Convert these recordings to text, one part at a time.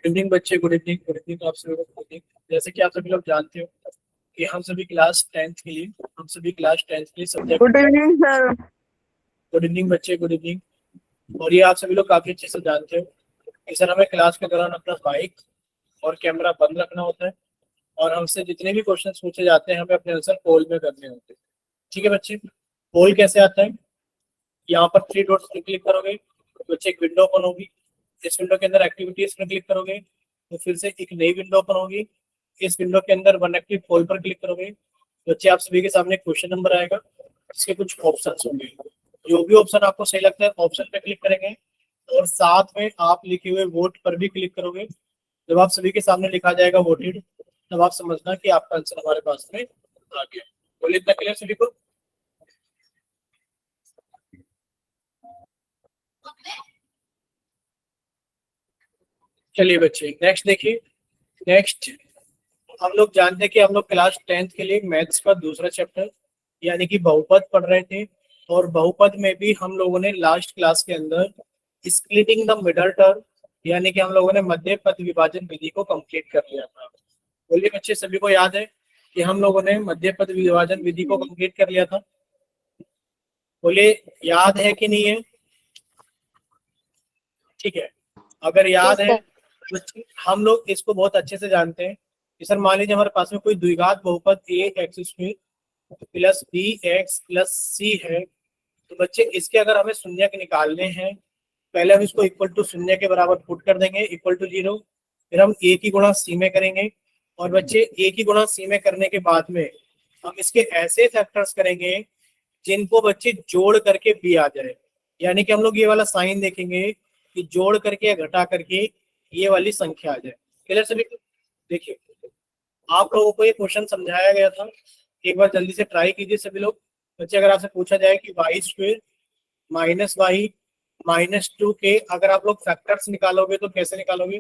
Good evening बच्चे, good evening, good evening आप सभी को गुड इवनिंग। जैसे कि आप सभी लोग जानते हो कि हम सभी क्लास टेंथ के लिए subject. Good evening sir. Good evening बच्चे, गुड इवनिंग। और ये आप सभी लोग काफी अच्छे से जानते हो कि सर हमें क्लास के दौरान अपना माइक और कैमरा बंद रखना होता है और हमसे जितने भी क्वेश्चन पूछे जाते हैं हमें अपने आंसर पोल में करने होते हैं। ठीक है बच्चे, पोल कैसे आता है? यहाँ पर थ्री डॉट्स पे क्लिक करोगे तो बच्चे एक विंडो ओपन होगी। इस विंडो के अंदर एक्टिविटीज पर क्लिक करोगे तो फिर से एक नई विंडो ओपन होगी। इस विंडो के अंदर वन एक्टिव पोल पर क्लिक करोगे तो बच्चे आप सभी के सामने क्वेश्चन नंबर आएगा, इसके कुछ ऑप्शन होंगे। जो भी ऑप्शन आपको सही लगता है ऑप्शन पे क्लिक करेंगे और साथ में आप लिखे हुए वोट पर भी क्लिक करोगे। जब आप सभी के सामने लिखा जाएगा वोटेड, तब आप समझना कि आपका आंसर हमारे पास में आ गया। बोलिए, इतना क्लियर सभी को? चलिए बच्चे, नेक्स्ट देखिए। नेक्स्ट हम लोग जानते हैं कि हम लोग क्लास टेंथ के लिए मैथ्स का दूसरा चैप्टर यानी कि बहुपद पढ़ रहे थे। और बहुपद में भी हम लोगों ने लास्ट क्लास के अंदर स्प्लिटिंग द मिडल टर्म यानी कि हम लोगों ने मध्य पद विभाजन विधि को कंप्लीट कर लिया था। बोलिए बच्चे, सभी को याद है कि हम लोगों ने मध्य पद विभाजन विधि को कंप्लीट कर लिया था? बोलिए, याद है कि नहीं है? ठीक है, अगर याद है तो हम लोग इसको बहुत अच्छे से जानते हैं कि सर मान लीजिए हमारे पास में कोई द्विघात बहुपद A X square plus B X plus C है, तो बच्चे इसके अगर हमें शून्य के निकालने हैं, पहले हम इसको इक्वल टू शून्य के बराबर पुट कर देंगे, इक्वल टू 0। फिर हम ए की गुणा सी में करेंगे और बच्चे ए की गुणा सी में करने के बाद में हम इसके ऐसे फैक्टर्स करेंगे जिनको बच्चे जोड़ करके बी आ जाए। यानी कि हम लोग ये वाला साइन देखेंगे कि जोड़ करके या घटा करके ये वाली संख्या आ जाए। क्लियर सभी को? देखिए, आप लोगों को ये क्वेश्चन समझाया गया था, एक बार जल्दी से ट्राई कीजिए सभी लोग। बच्चे, अगर आपसे पूछा जाए कि Y square minus Y minus two के अगर आप लोग फैक्टर्स निकालोगे तो कैसे निकालोगे?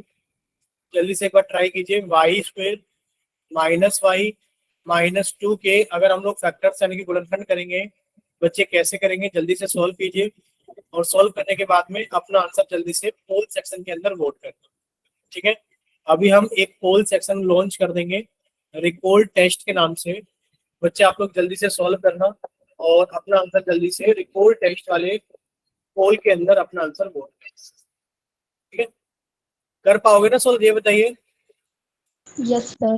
जल्दी से एक बार ट्राई कीजिए। Y square minus Y minus two के अगर हम लोग फैक्टर्स यानी कि गुणनखंड करेंगे, बच्चे कैसे करेंगे? जल्दी से सॉल्व कीजिए और सॉल्व करने के बाद में अपना आंसर जल्दी से पोल सेक्शन के अंदर वोट कर दो। ठीक है, अभी हम एक पोल सेक्शन लॉन्च कर देंगे रिकॉल टेस्ट के नाम से। बच्चे आप लोग जल्दी से सॉल्व करना और अपना आंसर जल्दी से रिकॉल टेस्ट वाले पोल के अंदर अपना आंसर वोट करना। ठीक है, कर पाओगे ना सॉल्व? ये बताइए। Yes sir.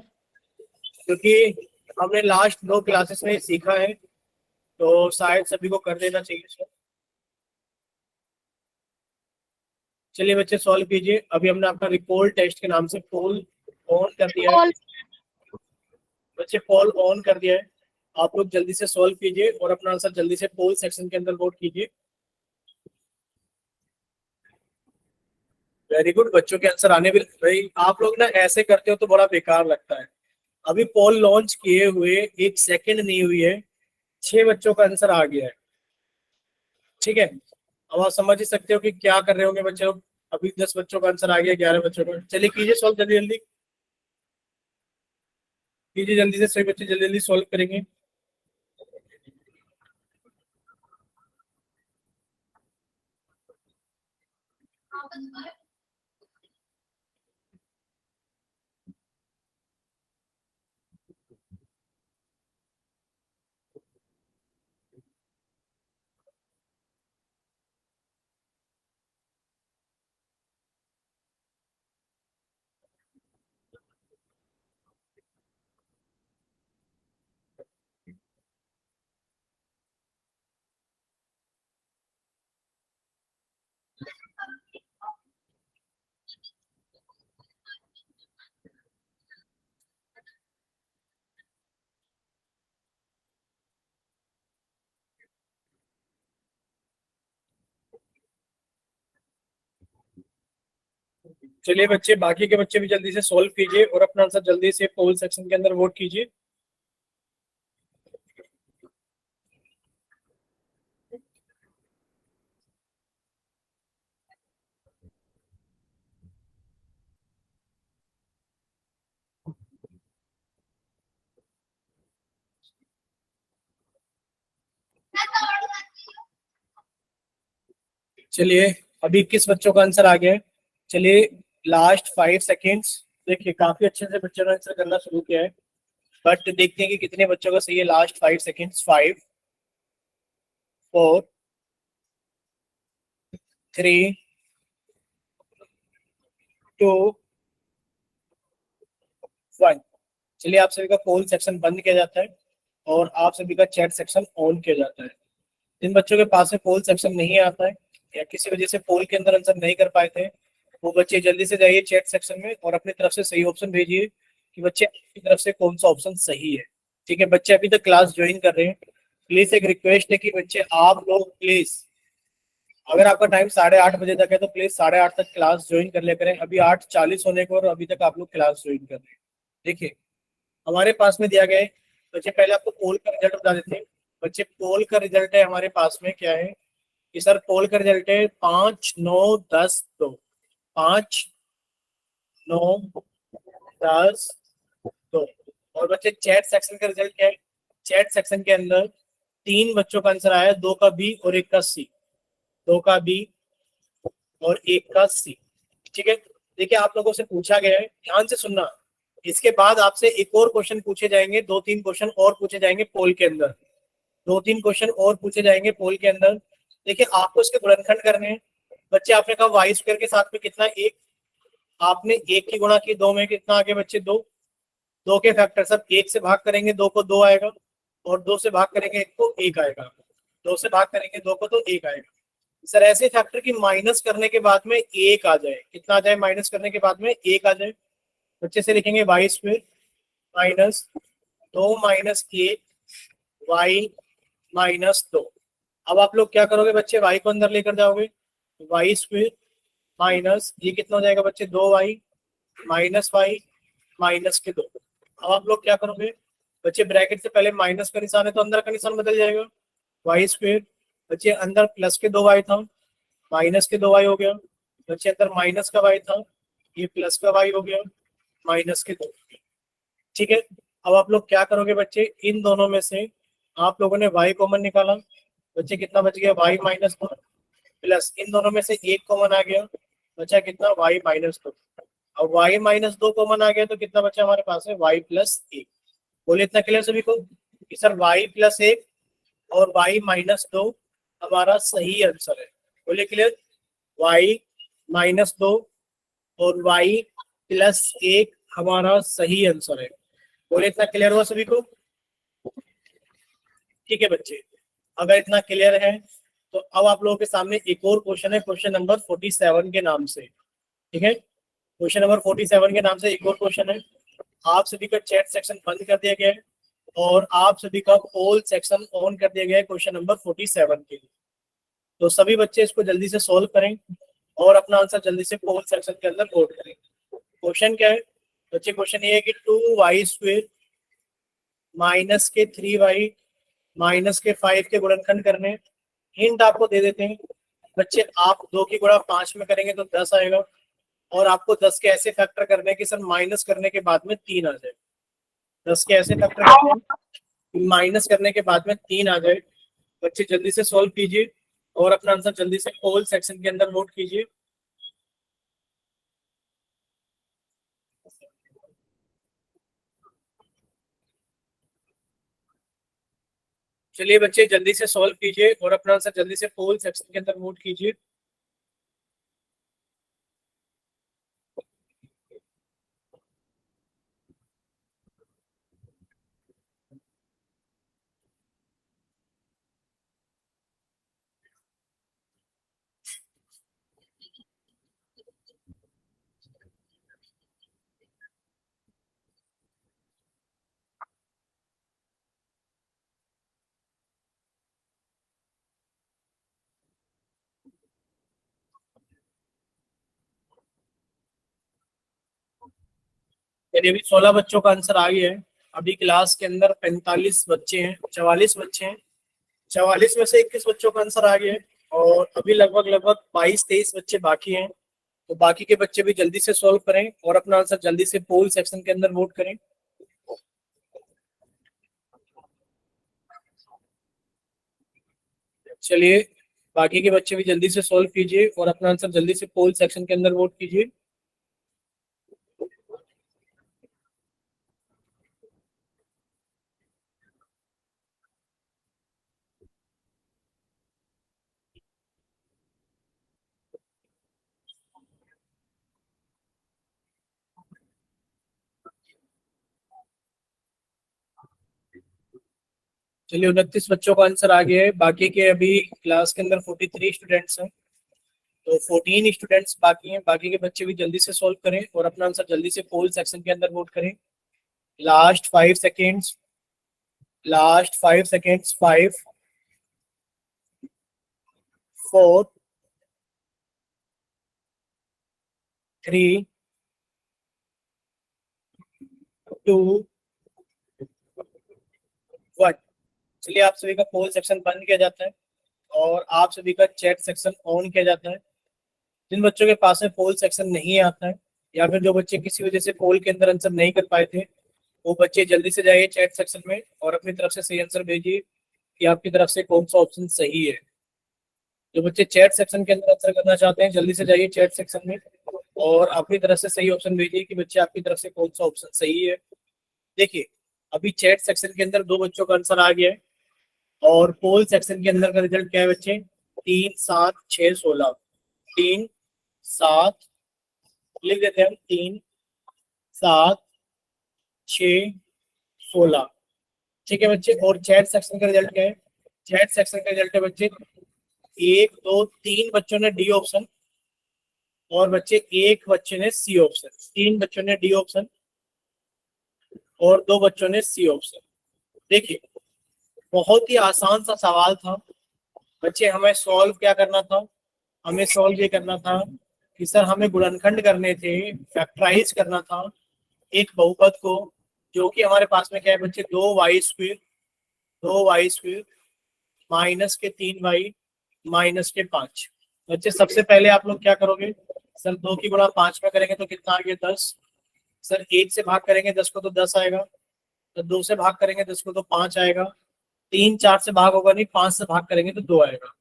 क्योंकि हमने लास्ट दो क्लासेस में सीखा है तो शायद सभी को कर देना चाहिए सर। चलिए बच्चे, सॉल्व कीजिए। अभी हमने आपका रिकॉल टेस्ट के नाम से पोल ऑन कर दिया है। बच्चे, पोल ऑन कर दिया है, आप लोग जल्दी से सॉल्व कीजिए और अपना आंसर जल्दी से पोल सेक्शन के अंदर वोट कीजिए। वेरी गुड, बच्चों के आंसर आने भी भाई। आप लोग ना ऐसे करते हो तो बड़ा बेकार लगता है। अभी पोल लॉन्च किए हुए एक सेकंड नहीं हुई है, 6 बच्चों का आंसर आ गया है। ठीक है, अब आप समझ ही सकते हो कि क्या कर रहे होंगे बच्चे लोग। अभी 10 बच्चों का आंसर आ गया, 11 बच्चों का। चलिए कीजिए सॉल्व जल्दी जल्दी कीजिए, जल्दी से। सभी बच्चे जल्दी जल्दी सॉल्व करेंगे। चलिए बच्चे, बाकी के बच्चे भी जल्दी से सॉल्व कीजिए और अपना आंसर जल्दी से पोल सेक्शन के अंदर वोट कीजिए। चलिए, अभी 21 बच्चों का आंसर आ गया है। चलिए लास्ट 5 सेकेंड्स। देखिए काफी अच्छे से बच्चों ने आंसर करना शुरू किया है, बट देखते हैं कि कितने बच्चों का सही है। Last 5 seconds. 5, 4, 3, 2, 1। चलिए आप सभी का पोल सेक्शन बंद किया जाता है और आप सभी का चैट सेक्शन ऑन किया जाता है। जिन बच्चों के पास में पोल सेक्शन नहीं आता है या किसी वजह से पोल के अंदर आंसर नहीं कर पाए थे, वो बच्चे जल्दी से जाइए चैट सेक्शन में और अपनी तरफ से सही ऑप्शन भेजिए कि बच्चे आपकी तरफ से कौन सा ऑप्शन सही है। ठीक है, बच्चे अभी तक क्लास ज्वाइन कर रहे हैं, प्लीज एक रिक्वेस्ट है कि बच्चे आप लोग प्लीज, अगर आपका टाइम 8:30 बजे तक है तो प्लीज 8:30 तक क्लास ज्वाइन कर लिया करें। अभी 8:40 होने को और अभी तक आप लोग क्लास ज्वाइन कर रहे हैं। देखिए हमारे पास में दिया गया है, बच्चे पहले आपको पोल का रिजल्ट बता देते हैं। बच्चे पोल का रिजल्ट है हमारे पास में क्या है कि सर पोल का रिजल्ट है 5, 9, 10, 2। 5, 9, 10, 2। और बच्चे चैट सेक्शन का रिजल्ट क्या है? चैट सेक्शन के अंदर 3 बच्चों का आंसर आया, 2 का बी और 1 का सी। 2 का बी और 1 का सी। ठीक है, देखिए आप लोगों से पूछा गया है, ध्यान से सुनना। इसके बाद आपसे एक और क्वेश्चन पूछे जाएंगे, 2-3 क्वेश्चन और पूछे जाएंगे पोल के अंदर। 2-3 क्वेश्चन और पूछे जाएंगे पोल के अंदर। देखिए आपको इसके गुणनखंड करने हैं। बच्चे आपने कहा वाई स्क्वायर के साथ में कितना 1, आपने 1 की गुणा की 2 में, कितना आगे बच्चे 2। 2 के फैक्टर सब 1 से भाग करेंगे 2 को 2 आएगा, और 2 से भाग करेंगे 1 को 1 आएगा। 2 से भाग करेंगे 2 को तो 1 आएगा। सर ऐसे फैक्टर की माइनस करने के बाद में 1 आ जाए, कितना आ जाए माइनस करने के बाद में 1 आ जाए, बच्चे से लिखेंगे Y square minus 2 minus 1 Y minus 2। अब आप लोग क्या करोगे बच्चे, वाई को अंदर लेकर जाओगे, वाई स्क्वायर माइनस ये कितना हो जाएगा बच्चे 2y माइनस वाई माइनस के 2। अब आप लोग क्या करोगे बच्चे, ब्रैकेट से पहले माइनस का निशान है तो अंदर का निशान बदल जाएगा, वाई स्क्वायर। बच्चे अंदर प्लस के 2y था, माइनस के 2y हो गया। बच्चे अंदर माइनस का y था, ये प्लस का y हो गया, माइनस के 2। ठीक है, अब आप लोग क्या करोगे बच्चे, इन दोनों में से आप लोगों ने y कॉमन निकाला, बच्चे कितना बच गया y माइनस 2, प्लस इन दोनों में से 1 कॉमन आ गया, बचा कितना y माइनस 2। अब y माइनस 2 कॉमन आ गया तो कितना बचा हमारे पास है y प्लस 1। बोले इतना क्लियर सभी को कि सर y प्लस 1 और y माइनस 2 हमारा सही आंसर है। बोले क्लियर, y माइनस 2 और y प्लस 1 हमारा सही आंसर है। बोले इतना क्लियर हुआ सभी को? ठीक है बच्चे, अगर इतना क्लियर है तो अब आप लोगों के सामने एक और क्वेश्चन है, क्वेश्चन नंबर 47 के नाम से। ठीक है, क्वेश्चन नंबर 47 के नाम से एक और क्वेश्चन है। आप सभी का चैट सेक्शन बंद कर दिया गया है और आप सभी का पोल सेक्शन ऑन कर दिया गया है क्वेश्चन नंबर 47 के लिए। तो सभी बच्चे इसको जल्दी से सॉल्व करें और अपना आंसर जल्दी से पोल सेक्शन के अंदर वोट करें। क्वेश्चन क्या है बच्चे? क्वेश्चन ये है कि 2y स्क्वायर माइनस के 3y माइनस के 5 के गुणनखंड करने। हिंट आपको दे देते हैं बच्चे, आप 2 की गुणा 5 में करेंगे तो 10 आएगा, और आपको 10 के ऐसे फैक्टर करने हैं कि सर माइनस करने के बाद में 3 आ जाए। 10 के ऐसे फैक्टर करने हैं माइनस करने के बाद में 3 आ जाए। बच्चे जल्दी से सॉल्व कीजिए और अपना आंसर जल्दी से पोल सेक्शन के अंदर नोट कीजिए। चलिए बच्चे जल्दी से सॉल्व कीजिए और अपना आंसर जल्दी से पोल सेक्शन के अंदर नोट कीजिए। यानी अभी 16 बच्चों का आंसर आ गया है। अभी क्लास के अंदर 45 बच्चे हैं, 44 बच्चे हैं। 44 में से 21 बच्चों का आंसर आ गया है और अभी लगभग लगभग 22-23 बच्चे बाकी हैं। तो बाकी के बच्चे भी जल्दी से सॉल्व करें और अपना आंसर जल्दी से पोल सेक्शन के अंदर वोट करें। चलिए बाकी के बच्चे भी जल्दी से सॉल्व कीजिए और अपना आंसर जल्दी से पोल सेक्शन के अंदर वोट कीजिए। चलिए 29 बच्चों का आंसर आ गया है। बाकी के अभी क्लास के अंदर 43 स्टूडेंट्स हैं, तो 14 स्टूडेंट्स बाकी हैं। बाकी के बच्चे भी जल्दी से सॉल्व करें और अपना आंसर जल्दी से पोल सेक्शन के अंदर वोट करें। Last 5 seconds, last 5 seconds. 5, 4, 3, 2, 1। चलिए आप सभी का पोल सेक्शन बंद किया जाता है और आप सभी का चैट सेक्शन ऑन किया जाता है। जिन बच्चों के पास में पोल सेक्शन नहीं आता है या फिर जो बच्चे किसी वजह से पोल के अंदर आंसर नहीं कर पाए थे, वो बच्चे जल्दी से जाइए चैट सेक्शन में और अपनी तरफ से सही आंसर भेजिए कि आपकी तरफ से कौन सा ऑप्शन सही है। जो बच्चे चैट सेक्शन के अंदर आंसर करना चाहते हैं जल्दी से जाइए चैट सेक्शन में और अपनी तरफ से सही ऑप्शन भेजिए कि बच्चे आपकी तरफ से कौन सा ऑप्शन सही है। देखिए अभी चैट सेक्शन के अंदर 2 बच्चों का आंसर आ गया है और पोल सेक्शन के अंदर का रिजल्ट क्या है बच्चे? 3, 7, 6, 16। 3, 7 लिख देते हैं हम, 3, 7, 6, 16। ठीक है बच्चे। और चैट सेक्शन का रिजल्ट क्या है? चैट सेक्शन का रिजल्ट है बच्चे 1, 2, 3 बच्चों ने डी ऑप्शन और बच्चे 1 बच्चे ने सी ऑप्शन। 3 बच्चों ने डी ऑप्शन और 2 बच्चों ने सी ऑप्शन। देखिए बहुत ही आसान सा सवाल था बच्चे। हमें सॉल्व क्या करना था? हमें सॉल्व ये करना था कि सर हमें गुणनखंड करने थे, फैक्टराइज करना था एक बहुपद को, जो कि हमारे पास में क्या है बच्चे? 2y² 2y² माइनस के 3y माइनस के 5। बच्चे सबसे पहले आप लोग क्या करोगे? सर 2 की गुणा 5 में करेंगे तो कितना आ गया? 10। सर 1 से भाग करेंगे 10 को तो 10 आएगा, तो 2 से भाग करेंगे 10 को तो 5 आएगा, 3, 4 से भाग होगा नहीं, 5 से भाग करेंगे तो 2 आएगा।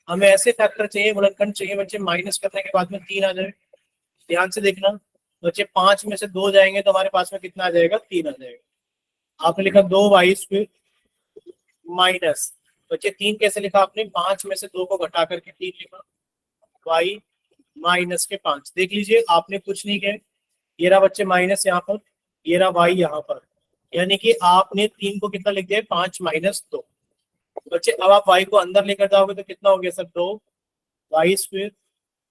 हमें ऐसे फैक्टर चाहिए, गुणनखंड चाहिए बच्चे माइनस करने के बाद में 3 आ जाए। ध्यान से देखना बच्चे, 5 में से 2 जाएंगे तो हमारे पास में कितना आ जाएगा? 3 आ जाएगा। आपने लिखा 2y² माइनस, बच्चे 3 कैसे लिखा आपने? 5 में से 2 को घटा करके 3 लिखा, y माइनस के 5। देख लीजिए आपने कुछ नहीं किया, ये रहा बच्चे माइनस यहाँ पर, ये रहा y यहाँ पर, यानी कि आपने 3 को कितना लिख दिया? 5 माइनस 2। बच्चे अब आप y को अंदर लेकर जाओगे तो कितना हो गया सर? 2y²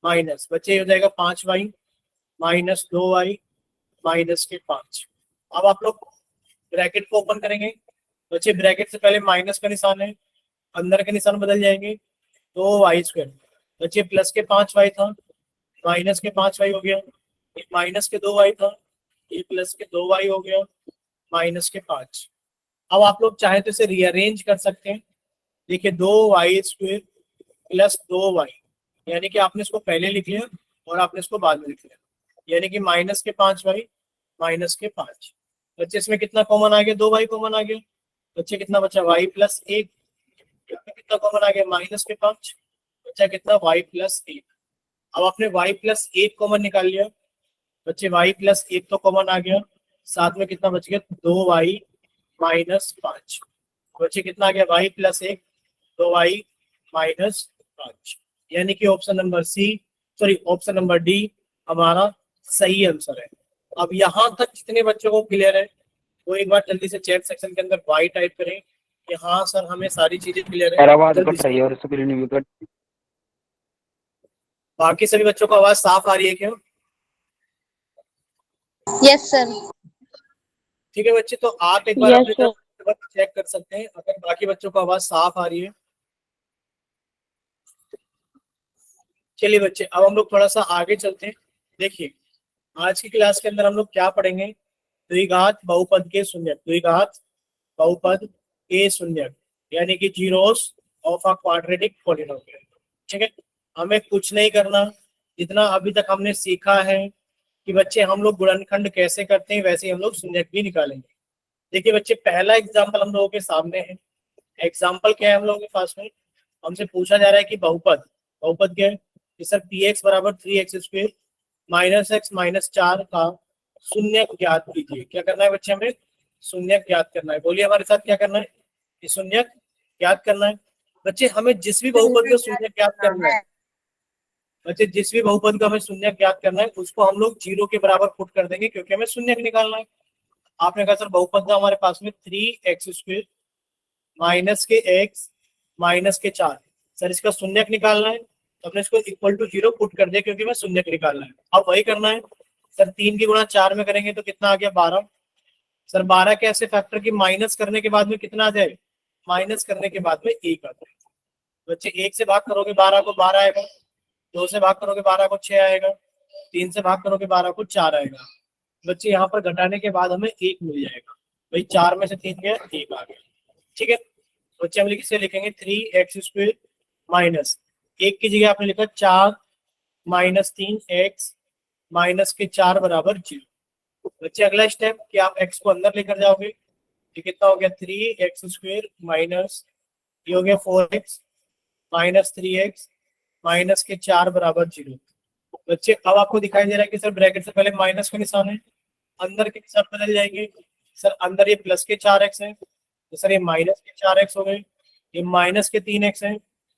माइनस, बच्चे हो जाएगा 5y माइनस 2y माइनस के 5। अब आप लोग ब्रैकेट को ओपन करेंगे बच्चे, ब्रैकेट से पहले माइनस का निशान है, अंदर के निशान बदल जाएंगे, 2y²। बच्चे प्लस के 5y था, माइनस के 5y हो गया, ये माइनस के 2y था, ये प्लस के 2y हो गया, माइनस के 5। अब आप लोग चाहे तो इसे रीअरेंज कर सकते हैं। देखिए 2y² प्लस 2y, यानी कि आपने इसको पहले लिख लिया और आपने इसको बाद में लिख लिया, यानी कि माइनस के 5y माइनस के 5। बच्चे इसमें कितना कॉमन आ गया? 2y कॉमन आ गया। बच्चे कितना बचा? y plus 1। कितना कॉमन आ गया? माइनस के 5। बच्चा कितना? y plus 1। अब आपने y प्लस 1 कॉमन निकाल लिया बच्चे, y प्लस 1 तो कॉमन आ गया, साथ में कितना बच गया? 2y minus 5। बच्चे कितना आ गया? y प्लस 1 2y माइनस 5, यानी कि option number C, sorry option number D हमारा सही आंसर है। अब यहाँ तक जितने बच्चों को क्लियर है वो एक बार जल्दी से चैट सेक्शन के अंदर वाई टाइप करें कि हाँ सर हमें सारी चीजें क्लियर है। आवाज जल्दी कट से। रही है और स्क्रीन भी कट। बाकी सभी बच्चों को आवाज साफ आ रही है क्या? Yes sir. ठीक है बच्चे, तो आप एक बार Yes, अपनी तरफ चेक कर सकते हैं अगर बाकी बच्चों को आवाज साफ आ रही है। चलिए बच्चे अब हम लोग थोड़ा सा आगे चलते हैं। देखिए आज की क्लास के अंदर हम लोग क्या पढ़ेंगे? द्विघात बहुपद के शून्यक, द्विघात बहुपद के शून्यक, यानी कि zeros of a quadratic polynomial. ठीक है, हमें कुछ नहीं करना, जितना अभी तक हमने सीखा है कि बच्चे हम लोग गुणनखंड कैसे करते हैं वैसे ही हम लोग शून्यक भी निकालेंगे। देखिए बच्चे पहला एग्जाम्पल हम लोगों के सामने है। एग्जाम्पल क्या है हम लोगों के पास में? हमसे पूछा जा रहा है कि बहुपद, बहुपद क्या है कि सर px बराबर 3x² माइनस x माइनस 4 का शून्यक ज्ञात कीजिए। क्या करना है बच्चे? हमें शून्यक ज्ञात करना है। बोलिए हमारे साथ क्या करना है? कि शून्यक ज्ञात करना है। बच्चे हमें जिस भी बहुपद का शून्यक ज्ञात करना है, बच्चे जिस भी बहुपद का हमें शून्यक ज्ञात करना है उसको हम लोग 0 के बराबर पुट कर देंगे क्योंकि हमें शून्यक निकालना है। आपने कहा सर बहुपद का हमारे पास में 3x² माइनस के x माइनस के 4। सर इसका शून्यक निकालना है तो अपने इसको इक्वल टू 0 पुट कर दिया क्योंकि मैं शून्यक निकालना है। अब वही करना है सर, 3 की गुणा 4 में करेंगे तो कितना आ गया 12। सर 12 के ऐसे फैक्टर की माइनस करने के बाद में कितना आ जाए, माइनस करने के बाद में 1 आ जाए। बच्चे 1 से भाग करोगे 12 को 12 आएगा, 2 से भाग करोगे 12 को 6 आएगा, 3 से भाग करोगे 12 को 4 आएगा। बच्चे यहाँ पर घटाने के बाद हमें 1 मिल जाएगा। भाई 4 में से 3 गया 1 आ गया। ठीक है बच्चे, हम किसे लिखेंगे 3x² माइनस 1 की जगह आपने लिखा 4 माइनस 3x माइनस के 4 बराबर 0। बच्चे अगला स्टेप कि आप x को अंदर लेकर जाओगे, ये कितना हो गया 3x² माइनस ये हो गया 4x माइनस 3x माइनस के 4 बराबर 0। बच्चे अब आपको दिखाई दे रहा है कि सर ब्रैकेट से पहले माइनस का निशान है, अंदर के निशान बदल जाएंगे। सर अंदर ये प्लस के 4x है तो सर ये माइनस के 4x हो गए, ये माइनस के 3x है,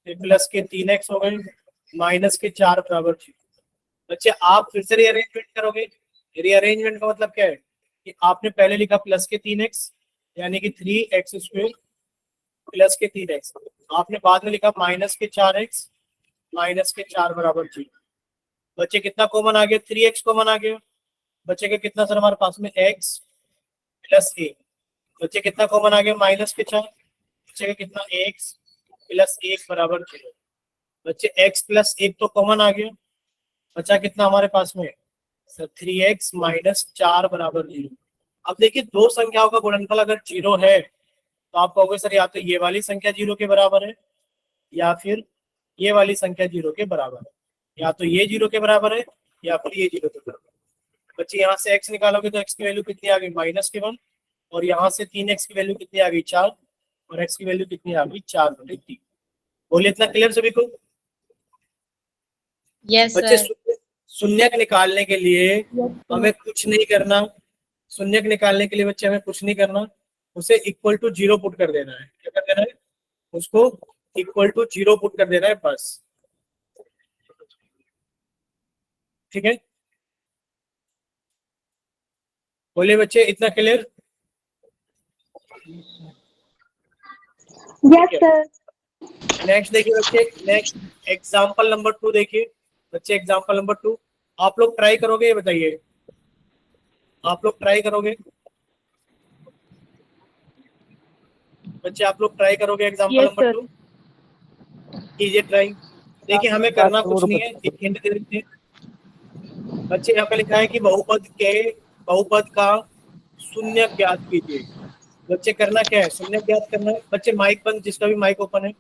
ये प्लस के 3x हो गए, माइनस के 4 बराबर 0। बच्चे आप फिर से रीअरेंजमेंट करोगे। रीअरेंजमेंट का मतलब क्या है कि आपने पहले लिखा प्लस के 3x यानी कि 3x² प्लस के 3x, आपने बाद में लिखा माइनस के 4x माइनस के 4 बराबर 0। बच्चे कितना कॉमन आ गया 3x कॉमन आ गया। बच्चे का कितना सर हमारे पास में x प्लस a। बच्चे कितना कॉमन आ गया माइनस के 4। बच्चे का कितना x प्लस 1 बराबर 0। बच्चे x प्लस 1 तो कॉमन आ गया, बचा कितना हमारे पास में सर 3x माइनस 4 बराबर 0। अब देखिए दो संख्याओं का गुणनफल अगर 0 है तो आप कहोगे सर या तो ये वाली संख्या 0 के बराबर है या फिर ये वाली संख्या 0 के बराबर है, या तो ये 0 के बराबर है या फिर ये 0 के बराबर है। बच्चे यहाँ से x निकालोगे तो x की वैल्यू कितनी आ गई -1 और यहाँ से 3x की वैल्यू कितनी आ गई 4 और x की वैल्यू कितनी आ गई 4/3। बोलिए इतना क्लियर सभी को? यस बच्चे सर। शून्यक निकालने के लिए यस हमें कुछ नहीं करना। शून्यक निकालने के लिए बच्चे हमें कुछ नहीं करना, उसे इक्वल टू 0 पुट कर देना है। क्या कर देना है, उसको इक्वल टू 0 पुट कर देना है बस। ठीक है बोलिए बच्चे इतना क्लियर? Yes sir. नेक्स्ट देखिए बच्चे, नेक्स्ट एग्जांपल नंबर 2 देखिए। बच्चे एग्जांपल नंबर 2 आप लोग ट्राई करोगे, ये बताइए आप लोग ट्राई करोगे? बच्चे आप लोग ट्राई करोगे एग्जांपल यस नंबर सर। 2? कीजिए ट्राई। देखिए हमें करना कुछ नहीं है, एक हिंट दे देते हैं। बच्चे यहाँ पे लिखा है कि बहुपद का शून्य ज्ञात कीजिए। बच्चे करना क्या है, शून्य ज्ञात करना है। बच्चे माइक बंद, जिसका भी माइक ओपन है।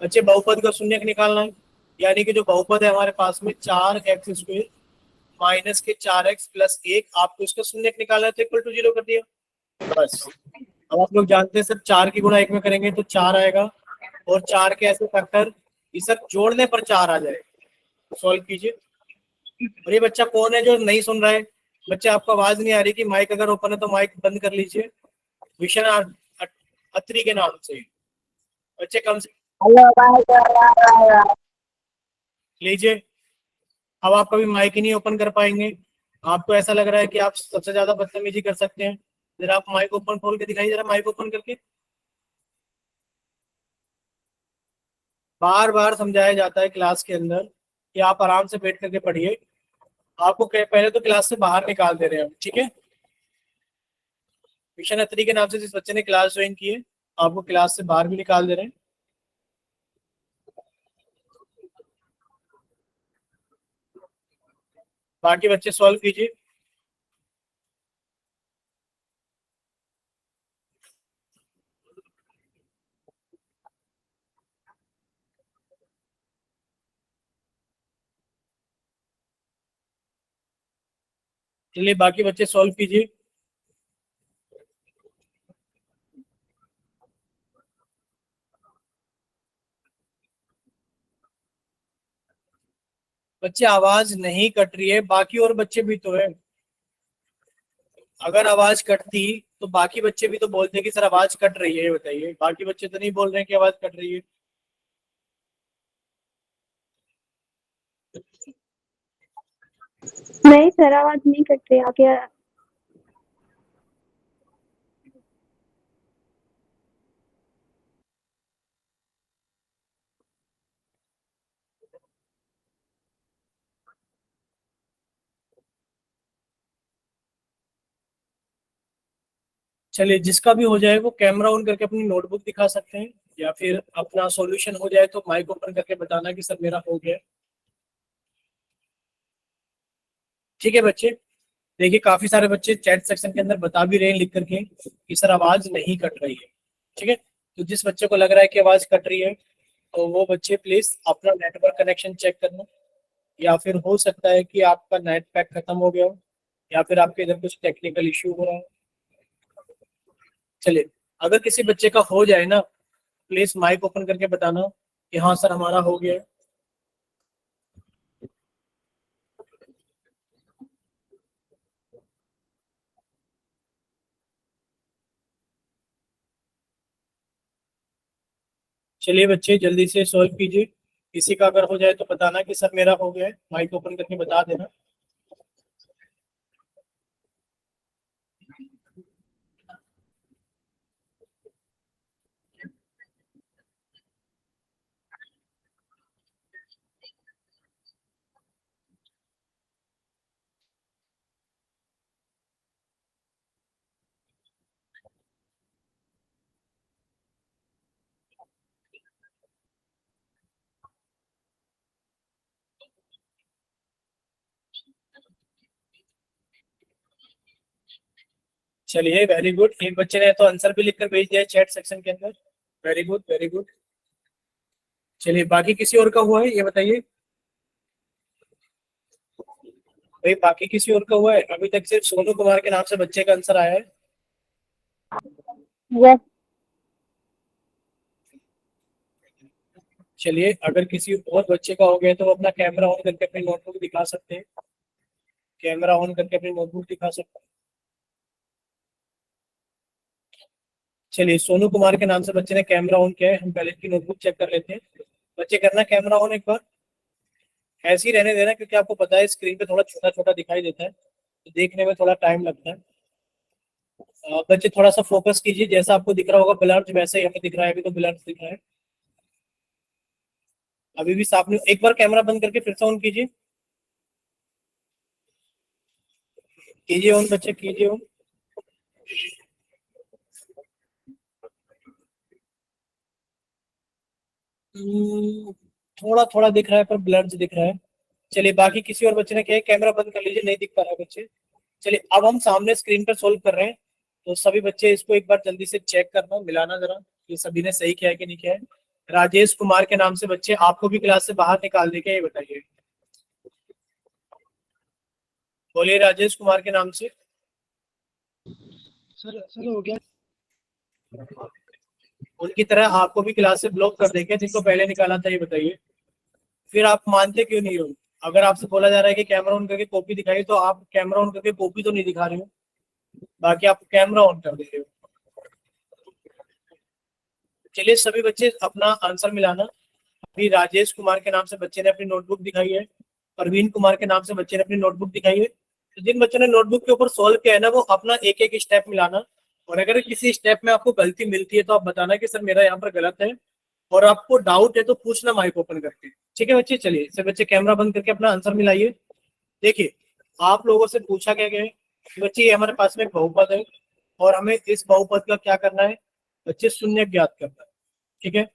बच्चे बहुपद का शून्यक निकालना है, यानी कि जो बहुपद है हमारे पास में 4x² माइनस के 4x प्लस 1, आपको इसका शून्यक निकालना है तो इक्वल टू 0 कर दिया बस। अब आप लोग जानते हैं सर 4 की गुणा 1 में करेंगे तो 4 आएगा और 4 के ऐसे फैक्टर सर जोड़ने पर 4 आ जाए। सॉल्व कीजिए। और ये बच्चा कौन है जो नहीं सुन रहा है? बच्चे आपको आवाज नहीं आ रही कि माइक अगर ओपन है तो माइक बंद कर लीजिए। विशन अत्री के नाम से बच्चे कम से लीजिए। अब आप कभी माइक ही नहीं ओपन कर पाएंगे, आपको ऐसा लग रहा है कि आप सबसे ज्यादा बदतमीजी कर सकते हैं। जरा आप माइक ओपन खोल के दिखाइए, जरा माइक ओपन करके। बार बार समझाया जाता है क्लास के अंदर कि आप आराम से बैठ करके पढ़िए। आपको पहले तो क्लास से बाहर निकाल दे रहे हैं हम, ठीक है? मिशन अत्री के नाम से जिस बच्चे ने क्लास ज्वाइन की है, आपको क्लास से बाहर भी निकाल दे रहे हैं। बाकी बच्चे सॉल्व कीजिए। चलिए बाकी बच्चे सॉल्व कीजिए। बच्चे आवाज नहीं कट रही है, बाकी और बच्चे भी तो है। अगर आवाज कटती तो बाकी बच्चे भी तो बोलते कि सर आवाज कट रही है। बताइए, बाकी बच्चे तो नहीं बोल रहे हैं कि आवाज कट रही है। नहीं सर, आवाज नहीं कट रही। आगे चलिए, जिसका भी हो जाए वो कैमरा ऑन करके अपनी नोटबुक दिखा सकते हैं, या फिर अपना सॉल्यूशन हो जाए तो माइक ओपन करके बताना कि सर मेरा हो गया। ठीक है बच्चे। देखिए, काफी सारे बच्चे चैट सेक्शन के अंदर बता भी रहे हैं लिख करके कि सर आवाज नहीं कट रही है। ठीक है, तो जिस बच्चे को लग रहा है कि आवाज कट रही है तो वो बच्चे प्लीज अपना नेटवर्क कनेक्शन चेक करना, या फिर हो सकता है कि आपका नेट पैक खत्म हो गया हो, या फिर आपके इधर कुछ टेक्निकल इश्यू हो रहा है। चलिए, अगर किसी बच्चे का हो जाए ना, प्लीज माइक ओपन करके बताना कि हाँ सर हमारा हो गया है। चलिए बच्चे, जल्दी से सॉल्व कीजिए। किसी का अगर हो जाए तो बताना कि सर मेरा हो गया है, माइक ओपन करके बता देना। चलिए, वेरी गुड। एक बच्चे ने तो आंसर भी लिखकर भेज दिया है चैट सेक्शन के अंदर। Very good, very good. चलिए, बाकी किसी और का हुआ है ये बताइए। भाई, बाकी किसी और का हुआ है? अभी तक सिर्फ सोनू कुमार के नाम से बच्चे का आंसर आया है। यस। चलिए, अगर किसी और बच्चे का हो गया तो वो अपना कैमरा ऑन करके अपनी नोटबुक दिखा सकते हैं। कैमरा ऑन करके अपनी नोटबुक दिखा सकते हैं। चलिए, सोनू कुमार के नाम से बच्चे ने कैमरा ऑन किया है, हम पहले की नोटबुक चेक कर लेते हैं। बच्चे, करना कैमरा ऑन एक बार। ऐसे ही रहने देना, क्योंकि आपको पता है स्क्रीन पे थोड़ा छोटा छोटा दिखाई देता है तो देखने में थोड़ा टाइम लगता है। बच्चे, थोड़ा सा फोकस कीजिए, जैसा आपको दिख रहा होगा ब्लर्ज वैसे ही हमें दिख रहा है। अभी तो ब्लर्ज दिख रहा है। अभी भी साफ नहीं। एक बार कैमरा बंद करके फिर से ऑन कीजिए। कीजिए ऑन बच्चे, कीजिए ऑन। थोड़ा थोड़ा दिख रहा है पर ब्लर्ज दिख रहा है। चलिए, बाकी किसी और बच्चे ने क्या है, कैमरा बंद कर लीजिए, नहीं दिख पा रहा है बच्चे। चलिए, अब हम सामने स्क्रीन पर सोल्व कर रहे हैं, तो सभी बच्चे इसको एक बार जल्दी से चेक करना, मिलाना जरा कि सभी ने सही किया है कि नहीं किया है। राजेश कुमार के नाम से बच्चे आपको भी क्लास से बाहर निकाल दे क्या, ये बताइए। बोलिए, राजेश कुमार के नाम से। सर सर हो गया। उनकी तरह आपको भी क्लास से ब्लॉक कर देंगे जिनको पहले निकाला था, ये बताइए। फिर आप मानते क्यों नहीं हो? अगर आपसे बोला जा रहा है कि कैमरा ऑन करके कॉपी दिखाइए, तो आप कैमरा ऑन करके कॉपी तो नहीं दिखा रहे हो, बाकी आप कैमरा ऑन कर दे रहे हो। चलिए, सभी बच्चे अपना आंसर मिलाना। अभी राजेश कुमार के नाम से बच्चे ने अपनी नोटबुक दिखाई है, परवीन कुमार के नाम से बच्चे ने अपनी नोटबुक दिखाई है। तो जिन बच्चों ने नोटबुक के ऊपर सॉल्व किया है ना, वो अपना एक एक स्टेप मिलाना। और अगर किसी स्टेप में आपको गलती मिलती है तो आप बताना कि सर मेरा यहाँ पर गलत है, और आपको डाउट है तो पूछना माइक ओपन करके। ठीक है बच्चे। चलिए, सब बच्चे कैमरा बंद करके अपना आंसर मिलाइए। देखिए, आप लोगों से पूछा क्या गया है कि बच्चे, ये हमारे पास में एक बहुपद है और हमें इस बहुपद का क्या करना है बच्चे, शून्य ज्ञात करना है। ठीक है,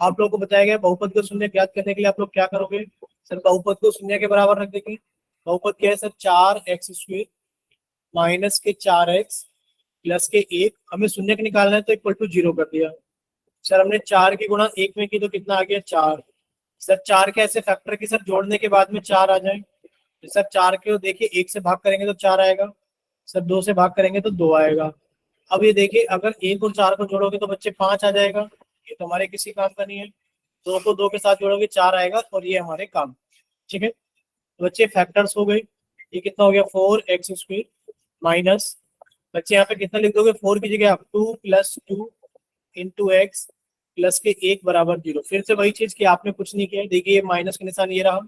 आप लोगों को बताया गया बहुपद को शून्य ज्ञात करने के लिए आप लोग क्या करोगे। सर, बहुपद को शून्य के बराबर रख देंगे। बहुपद क्या है सर, 4x² माइनस के 4x प्लस के 1। हमें शून्य के निकालना है तो इक्वल टू 0 कर दिया। सर, हमने 4 की गुणा 1 में की तो कितना आ गया, 4। सर, 4 के ऐसे फैक्टर की सर जोड़ने के बाद में 4 आ जाए। तो सर, 4 के देखिए 1 से भाग करेंगे तो 4 आएगा। सर, 2 से भाग करेंगे तो 2 आएगा। अब ये देखिए, अगर 1 और 4 को जोड़ोगे तो बच्चे 5 आ जाएगा। ये तो हमारे किसी काम का नहीं है। 2 को 2 के साथ जोड़ोगे 4 आएगा, और ये हमारे काम। ठीक है, तो बच्चे फैक्टर्स हो गए। ये कितना हो गया, 4x² माइनस, बच्चे यहाँ पे कितना लिख दोगे, 4 की जगह आप 2 + 2 इंटू एक्स प्लस के 1 बराबर 0। फिर से वही चीज कि आपने कुछ नहीं किया। देखिए, ये माइनस का निशान ये रहा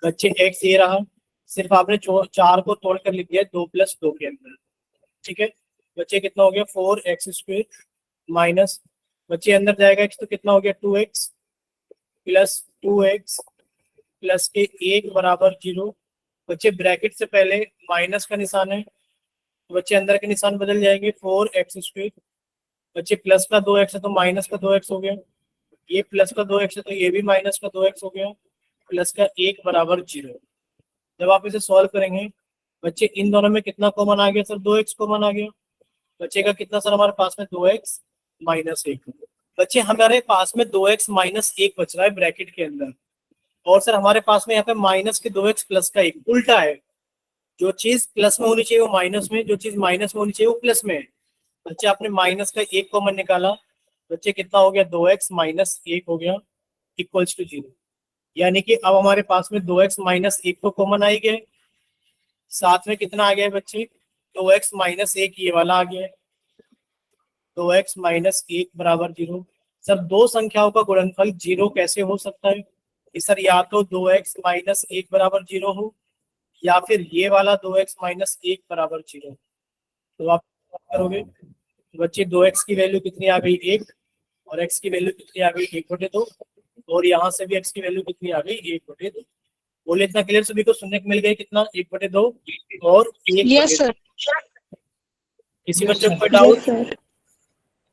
बच्चे, एक्स ये रहा। सिर्फ आपने 4 को तोड़ कर लिख दिया 2 + 2 के अंदर। ठीक है बच्चे, कितना हो गया, 4x² माइनस, बच्चे अंदर जाएगा x तो कितना हो गया, 2x प्लस 2x प्लस के 1 बराबर 0। बच्चे, ब्रैकेट से पहले माइनस का निशान है तो बच्चे अंदर के निशान बदल जाएंगे, 4x²। बच्चे प्लस का 2x है तो माइनस का 2x हो गया, ये प्लस का 2x है तो ये भी माइनस का 2x हो गया, प्लस का 1 बराबर 0। जब आप इसे सॉल्व करेंगे बच्चे, इन दोनों में कितना कॉमन आ गया सर? 2x कॉमन आ गया। बचेगा कितना सर हमारे पास में? 2x minus 1। बच्चे हमारे पास में 2x माइनस 1 बच रहा है ब्रैकेट के अंदर, और सर हमारे पास में यहाँ पे माइनस के 2x प्लस का 1 उल्टा है। जो चीज प्लस में होनी चाहिए वो माइनस में, जो चीज माइनस में होनी चाहिए वो प्लस में है। बच्चे आपने माइनस का 1 कॉमन निकाला, बच्चे कितना हो गया? 2x माइनस 1 हो गया इक्वल्स टू 0। यानी कि अब हमारे पास में 2x माइनस 1 तो कॉमन आ ही गया, साथ में कितना आ गया है बच्चे? 2x माइनस 1 ये वाला आ गया है, 2x माइनस 1 बराबर 0। सर दो संख्याओं का गुणनफल 0 कैसे हो सकता है? कि सर या तो 2x माइनस 1 बराबर 0 हो, या फिर ये वाला 2x माइनस 1 बराबर 0। तो आप क्या करोगे बच्चे? 2x की वैल्यू कितनी आ गई? 1, और x की वैल्यू कितनी आ गई? 1/2, और यहाँ से भी x की वैल्यू कितनी आ गई? 1/2। बोले इतना क्लियर सभी को? सुनने को मिल गई कितना? 1/2 और 1/2। Yes sir. किसी बच्चे को कोई यस डाउट? सर।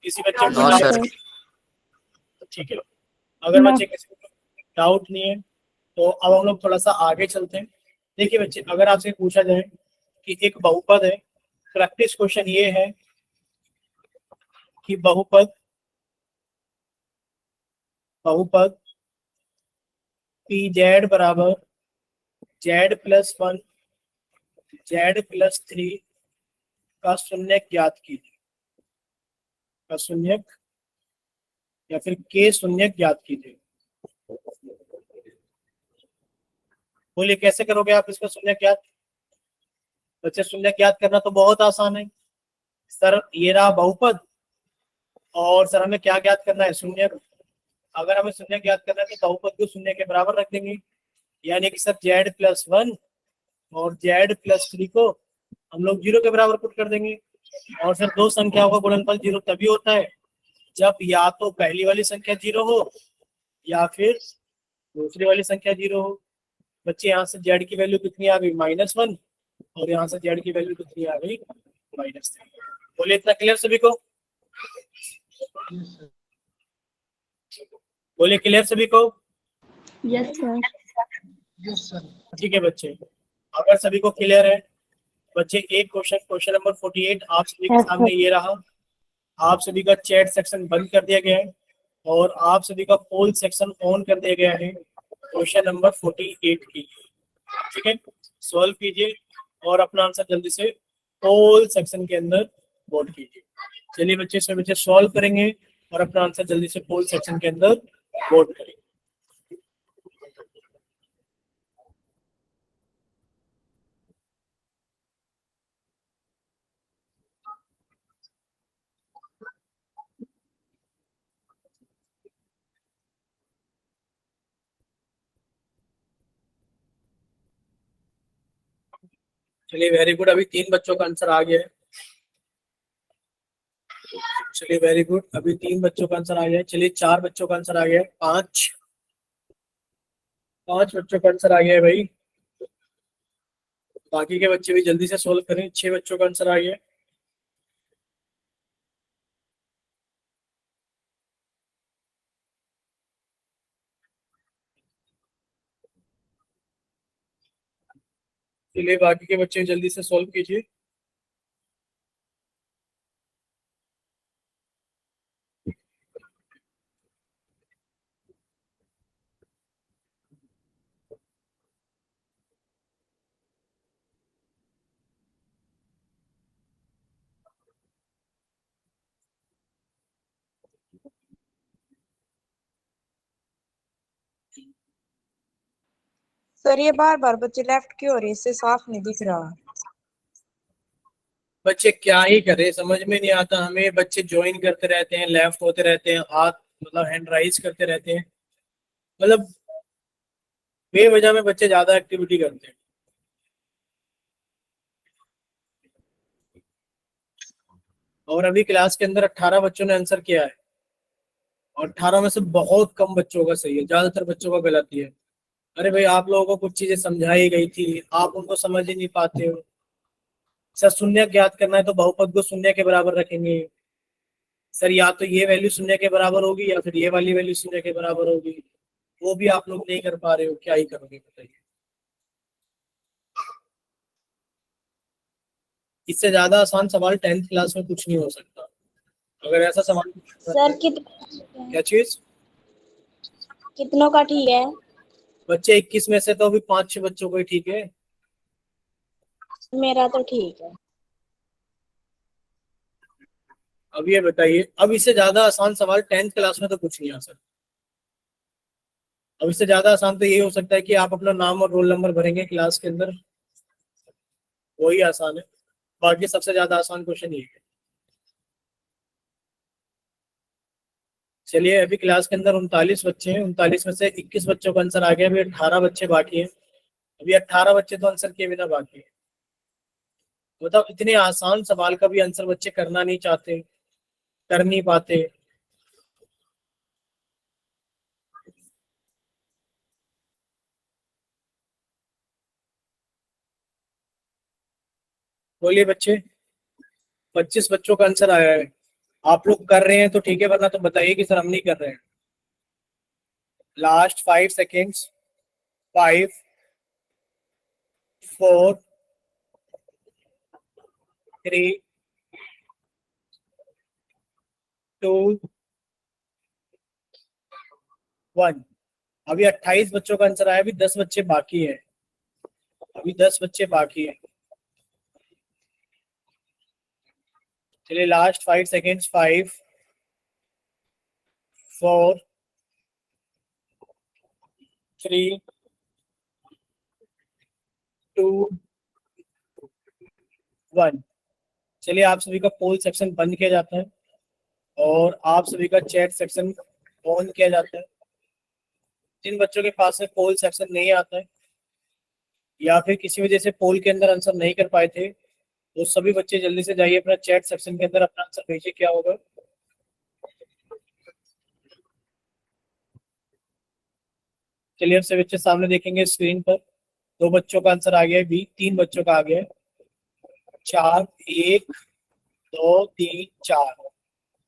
किसी बच्चे को हाँ डाउट? सर। ठीक है, अगर ना। बच्चे किसी को डाउट नहीं है तो अब हम लोग थोड़ा सा आगे चलते हैं। देखिए बच्चे, अगर आपसे पूछा जाए कि एक बहुपद है, प्रैक्टिस क्वेश्चन ये है कि बहुपद बहुपद pz बराबर z+1 z+3 का शून्यक ज्ञात कीजिए, का शून्यक या फिर के शून्यक ज्ञात कीजिए। बोलिए कैसे करोगे आप इसका शून्यक ज्ञात? बच्चे शून्यक ज्ञात करना तो बहुत आसान है सर। ये रहा बहुपद, और सर हमें क्या ज्ञात करना है? शून्यक। अगर हमें शून्यक ज्ञात करना है तो बहुपद को शून्य के बराबर रख देंगे, यानी कि सर z+1 और z+3 को हम लोग 0 के बराबर पुट कर देंगे। और सर दो संख्याओं का गुणनफल 0 तभी होता है जब या तो पहली वाली संख्या 0 हो या फिर दूसरी वाली संख्या 0 हो। बच्चे यहाँ से z की वैल्यू कितनी आ गई? -1, और यहाँ से z की वैल्यू कितनी आ गई? -3। बोले इतना क्लियर सभी को? बोले क्लियर सभी को? Yes sir. ठीक है बच्चे, अगर सभी को क्लियर है बच्चे, एक क्वेश्चन नंबर 48 आप सभी के Yes, सामने ये रहा। आप सभी का चैट सेक्शन बंद कर दिया गया है और आप सभी का पोल सेक्शन ऑन कर दिया गया है क्वेश्चन नंबर 48 की। ठीक है, सॉल्व कीजिए और अपना आंसर जल्दी से पोल सेक्शन के अंदर वोट कीजिए। चलिए बच्चे, सभी बच्चे सॉल्व करेंगे और अपना आंसर जल्दी से पोल सेक्शन के अंदर वोट करेंगे। चलिए वेरी गुड, अभी 3 बच्चों का आंसर आ गया है। चलिए वेरी गुड, अभी 3 बच्चों का आंसर आ गया है। चलिए 4 बच्चों का आंसर आ गया है। 5 बच्चों का आंसर आ गया है भाई। बाकी के बच्चे भी जल्दी से सोल्व करें। 6 बच्चों का आंसर आ गया है। चलिए बाकी के बच्चे जल्दी से सोल्व कीजिए। सर ये बार बार बच्चे लेफ्ट क्यों हो रही है? इससे साफ नहीं दिख रहा। बच्चे क्या ही करें, समझ में नहीं आता हमें। बच्चे ज्वाइन करते रहते हैं, लेफ्ट होते रहते हैं, हाथ मतलब हैंड राइज करते रहते हैं, मतलब बेवजह में बच्चे ज्यादा एक्टिविटी करते हैं। और अभी क्लास के अंदर 18 बच्चों ने आंसर किया है और 18 में से बहुत कम बच्चों का सही है, ज्यादातर बच्चों का गलत ही है। अरे भाई, आप लोगों को कुछ चीजें समझाई गई थी, आप उनको समझ ही नहीं पाते हो। सर शून्य ज्ञात करना है तो बहुपद को शून्य के बराबर रखेंगे। सर या तो ये वैल्यू शून्य के बराबर होगी या फिर ये वाली वैल्यू शून्य के बराबर होगी, वो भी आप लोग नहीं कर पा रहे हो, क्या ही करोगे बताइए। इससे ज्यादा आसान सवाल 10th क्लास में कुछ नहीं हो सकता। अगर ऐसा सवाल सर क्या चीज कितनों का ठीक है? बच्चे 21 में से तो अभी 5-6 बच्चों को ही ठीक है। मेरा तो ठीक है। अब ये बताइए, अब इससे ज्यादा आसान सवाल 10th क्लास में तो कुछ नहीं आ सकता। अब इससे ज्यादा आसान तो यही हो सकता है कि आप अपना नाम और रोल नंबर भरेंगे क्लास के अंदर, वही आसान है। बाकी सबसे ज्यादा आसान क्वेश्चन ये है। चलिए अभी क्लास के अंदर 39 बच्चे हैं, 39 में से 21 बच्चों का आंसर आ गया, अभी 18 बच्चे बाकी हैं। अभी 18 बच्चे तो आंसर किए बिना बाकी है। मतलब इतने आसान सवाल का भी आंसर बच्चे करना नहीं चाहते, कर नहीं पाते। बोलिए बच्चे, 25 बच्चों का आंसर आया है। आप लोग कर रहे हैं तो ठीक है, वरना तो बताइए कि सर हम नहीं कर रहे हैं। Last 5 seconds, 5 4 3 2 1। अभी 28 बच्चों का आंसर आया, अभी 10 बच्चे बाकी है, अभी 10 बच्चे बाकी है। चलिए लास्ट 5 सेकेंड्स, 5 4 3 2 1। चलिए आप सभी का पोल सेक्शन बंद किया जाता है और आप सभी का चैट सेक्शन ऑन किया जाता है। जिन बच्चों के पास में पोल सेक्शन नहीं आता है या फिर किसी वजह से पोल के अंदर आंसर नहीं कर पाए थे, तो सभी बच्चे जल्दी से जाइए अपना चैट सेक्शन के अंदर अपना आंसर भेजिए। क्या होगा, चलिए अब सभी बच्चे सामने देखेंगे स्क्रीन पर। 2 बच्चों का आंसर आ गया है बी, 3 बच्चों का आ गया है 4, 1 2 3 4।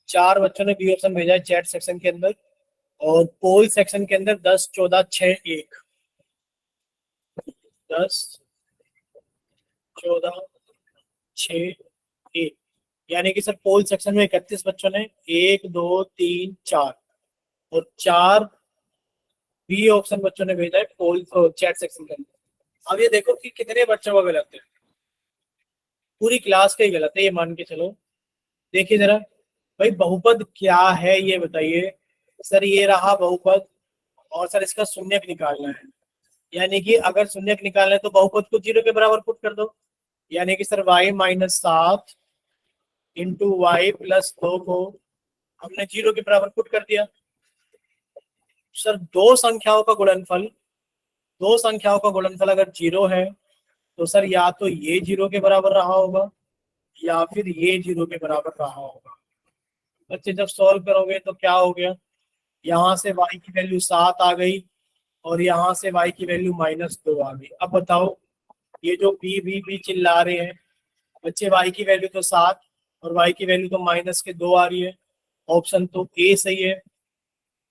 4 बच्चों ने बी ऑप्शन भेजा है चैट सेक्शन के अंदर, और पोल सेक्शन के अंदर 10 14 6 1 10 14 6 1। यानी कि सर पोल सेक्शन में 31 बच्चों ने 1 2 3 4 और 4 बी ऑप्शन बच्चों ने भेजा है पोल चैट सेक्शन के अंदर। अब ये देखो कि कितने बच्चों का गलत है, पूरी क्लास का ही गलत है ये मान के चलो। देखिए जरा भाई, बहुपद क्या है ये बताइए। सर ये रहा बहुपद, और सर इसका शून्यक निकालना है। यानी कि अगर शून्यक निकालना है तो बहुपद को 0 के बराबर पुट कर दो। यानी कि sir y-7 into Y plus 2 को हमने 0 के बराबर पुट कर दिया। सर दो संख्याओं का गुणनफल अगर 0 है तो सर या तो ये 0 के बराबर रहा होगा या फिर ये 0 के बराबर रहा होगा। बच्चे जब सॉल्व करोगे तो क्या हो गया, यहाँ से y की वैल्यू 7 आ गई और यहाँ से y की वैल्यू -2 आ गई। अब बताओ ये जो बी चिल्ला रहे हैं बच्चे, y की वैल्यू तो 7 और y की वैल्यू तो -2 आ रही है। ऑप्शन तो ए सही है।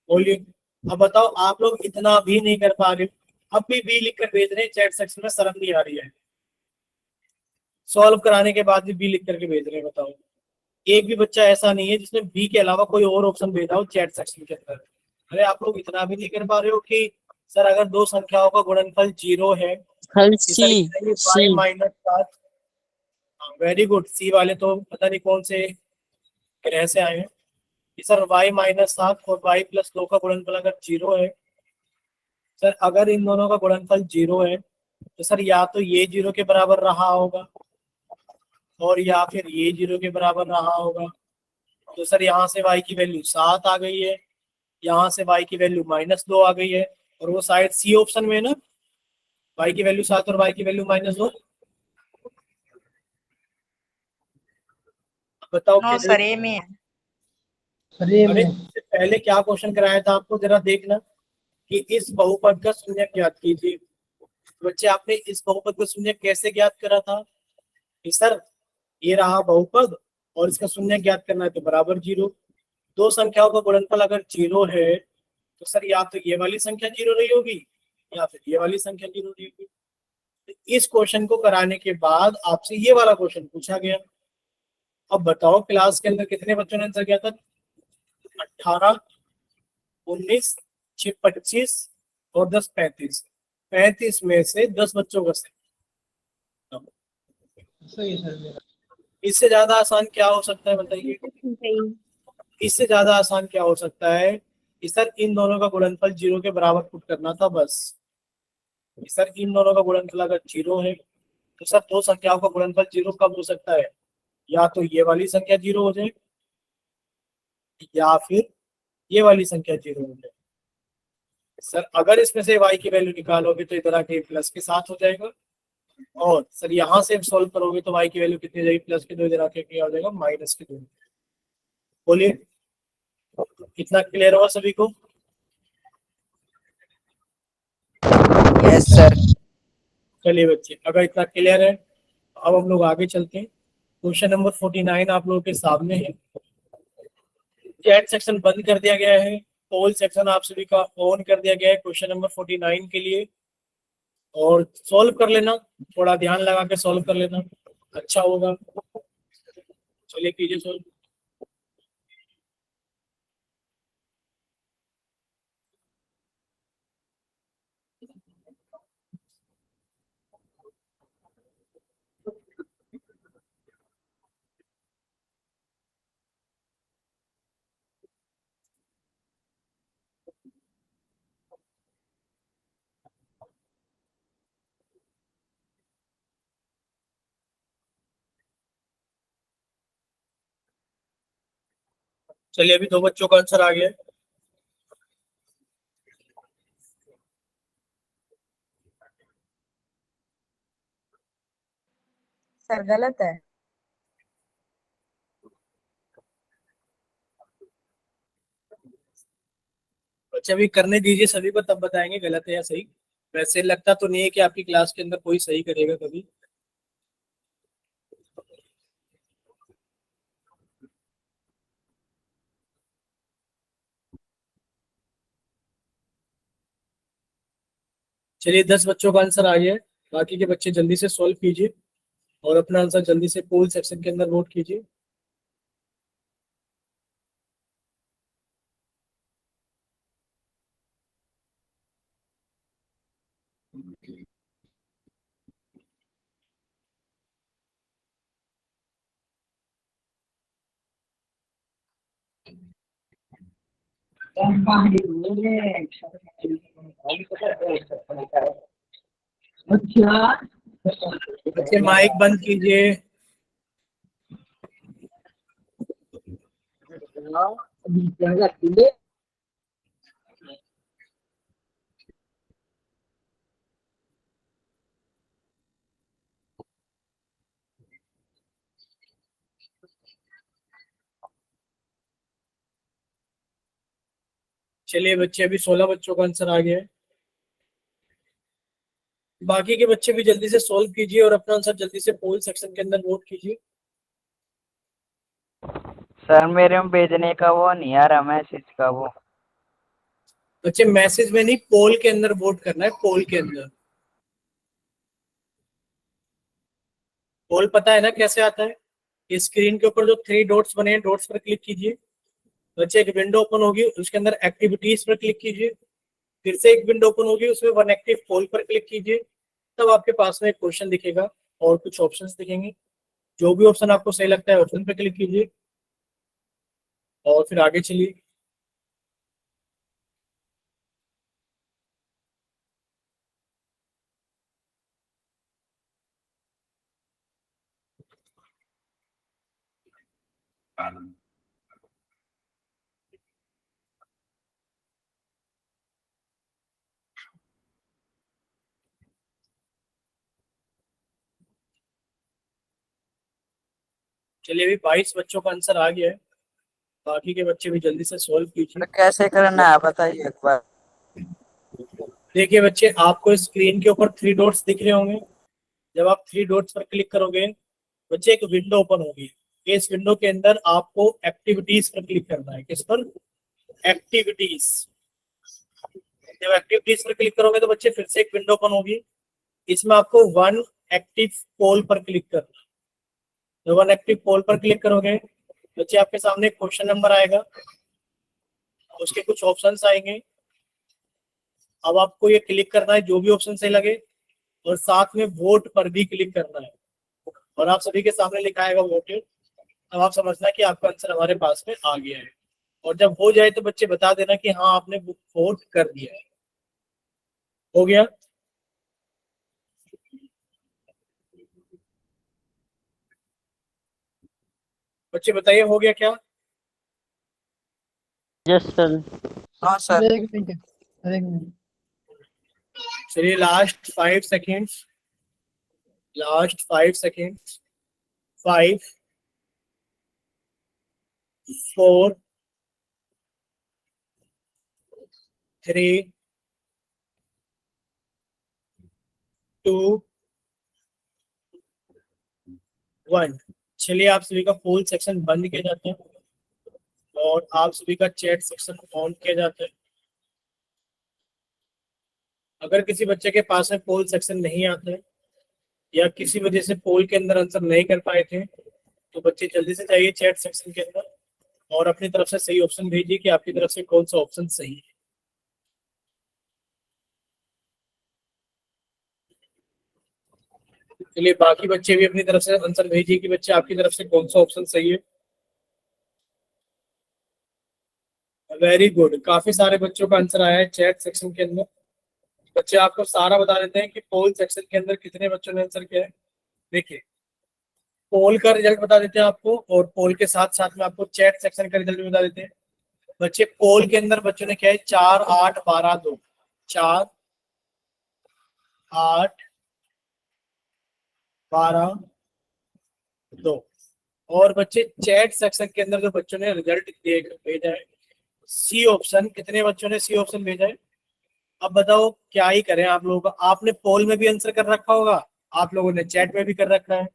बोलिए अब बताओ, आप लोग इतना भी नहीं कर पा रहे, अब भी बी लिख कर भेज रहे हैं चैट सेक्शन में, शर्म नहीं आ रही है। सॉल्व कराने के बाद भी बी लिख करके भेज रहे हैं। बताओ एक भी बच्चा ऐसा नहीं है जिसने बी के अलावा कोई और ऑप्शन भेजा हो चैट सेक्शन के अंदर। अरे आप लोग इतना भी नहीं कर पा रहे हो कि सर अगर दो संख्याओं का गुणनफल 0 है, y-7। वेरी गुड, सी वाले तो पता नहीं कौन से ग्रह से आए हैं कि सर y-7 और y+2 का गुणनफल अगर 0 है। सर अगर इन दोनों का गुणनफल 0 है तो सर या तो ये 0 के बराबर रहा होगा और या फिर ये 0 के बराबर रहा होगा। तो सर यहाँ से y की वैल्यू 7 आ गई है, यहाँ से y की वैल्यू -2 आ गई है, और वो शायद सी ऑप्शन में है ना, y की वैल्यू 7 और y की वैल्यू -2। बताओ नो कैसे। सर ए में है। अरे इससे पहले क्या क्वेश्चन कराया था आपको, जरा देखना कि इस बहुपद का शून्य ज्ञात कीजिए। बच्चे आपने इस बहुपद का शून्य कैसे ज्ञात करा था, कि सर ये रहा बहुपद और इसका शून्य ज्ञात करना है तो बराबर 0। दो संख्याओं का गुणनफल अगर 0 है तो सर या तो ये वाली संख्या 0 रही होगी या फिर ये वाली संख्या 0 रही होगी। तो इस क्वेश्चन को कराने के बाद आपसे ये वाला क्वेश्चन पूछा गया। अब बताओ क्लास के अंदर कितने बच्चों ने आंसर किया था? 18, 19, 6, 25 और 10, 35। 35 में से 10 बच्चों का सही। इससे ज्यादा आसान क्या हो सकता है बताइए? इससे ज्यादा आसान क्या हो सकता है कि सर इन दोनों का गुणनफल 0 के बराबर पुट करना था बस। सर इन दोनों का गुणनफल अगर 0 है तो सर दो संख्याओं का गुणनफल 0 कब हो सकता है? या तो ये वाली संख्या 0 हो जाए या फिर ये वाली संख्या 0 हो जाए। सर अगर इसमें से y की वैल्यू निकालोगे तो इधर आके प्लस के साथ हो जाएगा और सर यहाँ से सॉल्व करोगे तो y की वैल्यू कितनी हो जाएगी? प्लस के 2, इधर आके क्या हो जाएगा? माइनस के 2। बोलिए कितना क्लियर हुआ सभी को? Yes sir. चलिए बच्चे अगर इतना क्लियर है अब हम लोग आगे चलते हैं। क्वेश्चन नंबर 49 आप लोगों के सामने है। चैट सेक्शन बंद कर दिया गया है, पोल सेक्शन आप सभी का ऑन कर दिया गया है क्वेश्चन नंबर 49 के लिए। और सॉल्व कर लेना, थोड़ा ध्यान लगा के सॉल्व कर लेना, अच्छा होगा। चलिए कीजिए सॉल्व। चलिए अभी दो बच्चों का आंसर आ गया है। सर गलत है। अच्छा अभी करने दीजिए सभी को, तब बताएंगे गलत है या सही। वैसे लगता तो नहीं है कि आपकी क्लास के अंदर कोई सही करेगा कभी। चलिए 10 बच्चों का आंसर आ गया है। बाकी के बच्चे जल्दी से सॉल्व कीजिए और अपना आंसर जल्दी से पोल सेक्शन के अंदर वोट कीजिए। बच्चे माइक बंद कीजिए। चलिए बच्चे अभी 16 बच्चों का आंसर आ गया है। बाकी के बच्चे भी जल्दी से सॉल्व कीजिए और अपना आंसर जल्दी से पोल सेक्शन के अंदर वोट कीजिए। सर मेरे में भेजने का वो नहीं आ रहा, मैसेज का वो। बच्चे मैसेज में नहीं, पोल के अंदर वोट करना है, पोल के अंदर। पोल पता है ना कैसे आता है? स्क्रीन के ऊपर जो 3 डॉट्स बने हैं, डॉट्स पर क्लिक कीजिए। बच्चे एक विंडो ओपन होगी, उसके अंदर एक्टिविटीज पर क्लिक कीजिए। फिर से एक विंडो ओपन होगी, उसमें वन एक्टिव पोल पर क्लिक कीजिए। तब आपके पास में एक क्वेश्चन दिखेगा और कुछ ऑप्शंस दिखेंगे। जो भी ऑप्शन आपको सही लगता है ऑप्शन पर क्लिक कीजिए और फिर आगे चलिए। चलिए अभी 22 बच्चों का आंसर आ गया है। बाकी के बच्चे भी जल्दी से सॉल्व कीजिए। तो कैसे करना है बताइए एक बार। देखिए बच्चे आपको स्क्रीन के ऊपर 3 डॉट्स दिख रहे होंगे। जब आप 3 डॉट्स पर क्लिक करोगे बच्चे एक विंडो ओपन होगी, इस विंडो के अंदर आपको एक्टिविटीज पर क्लिक करना है। किस पर? एक्टिविटीज। जब एक्टिविटीज पर क्लिक करोगे तो बच्चे फिर से एक विंडो ओपन होगी, इसमें आपको वन एक्टिव पोल पर क्लिक करना है। जब वन एक्टिव पोल पर क्लिक करोगे बच्चे आपके सामने क्वेश्चन नंबर आएगा, उसके कुछ ऑप्शंस आएंगे। अब आपको ये क्लिक करना है जो भी ऑप्शन सही लगे, और साथ में वोट पर भी क्लिक करना है, और आप सभी के सामने लिखा आएगा वोटेड। अब आप समझना कि आपका आंसर हमारे पास में आ गया है, और जब हो जाए तो बच्चे बता देना कि हाँ आपने वोट कर दिया है। हो गया? बच्चे बताइए हो गया क्या? Yes sir. हाँ सर। चलिए लास्ट 5 सेकेंड्स, लास्ट 5 सेकेंड्स। 5 4 3 2 1। चलिए आप सभी का पोल सेक्शन बंद किया जाता है और आप सभी का चैट सेक्शन ऑन किया जाता है। अगर किसी बच्चे के पास में पोल सेक्शन नहीं आता है या किसी वजह से पोल के अंदर आंसर नहीं कर पाए थे, तो बच्चे जल्दी से जाइए चैट सेक्शन के अंदर और अपनी तरफ से सही ऑप्शन भेजिए कि आपकी तरफ से कौन सा ऑप्शन सही है। चलिए बाकी बच्चे भी अपनी तरफ से आंसर भेजिए कि बच्चे आपकी तरफ से कौन सा ऑप्शन सही है। वेरी गुड, काफी सारे बच्चों का आंसर आया है चैट सेक्शन के अंदर। बच्चे आपको सारा बता देते हैं कि पोल सेक्शन के अंदर कितने बच्चों ने आंसर किया है। देखिए पोल का रिजल्ट बता देते हैं आपको, और पोल के साथ साथ में आपको चैट सेक्शन का रिजल्ट भी बता देते हैं। बच्चे पोल के अंदर बच्चों ने क्या है 4 8 12 2, 4 8 12 2। और बच्चे चैट सेक्शन के अंदर जो बच्चों ने रिजल्ट भेजा है सी ऑप्शन, कितने बच्चों ने सी ऑप्शन भेजा है? अब बताओ क्या ही करें आप लोगों का। आपने पोल में भी आंसर कर रखा होगा, आप लोगों ने चैट में भी कर रखा है,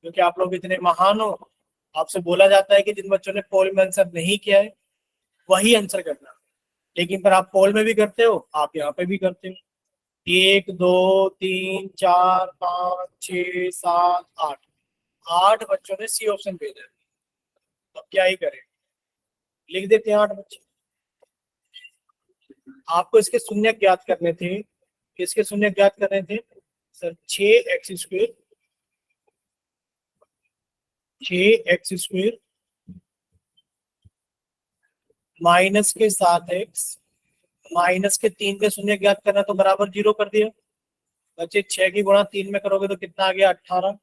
क्योंकि आप लोग इतने महान हो। आपसे बोला जाता है कि जिन बच्चों ने पोल में आंसर नहीं किया है वही आंसर करना, लेकिन पर आप पोल में भी करते हो, आप यहाँ पे भी करते हो। 1 2 3 4 5 6 7 8, 8 बच्चों ने सी ऑप्शन भेजा है। अब क्या ही करें, लिख देते हैं 8 बच्चे। आपको इसके शून्य ज्ञात करने थे। किसके शून्य ज्ञात करने थे सर? 6x² 6x² माइनस के 7x माइनस के 3 के शून्य ज्ञात करना, तो बराबर 0 कर दिया। बच्चे 6 की गुणा 3 में करोगे तो कितना आ गया? 18।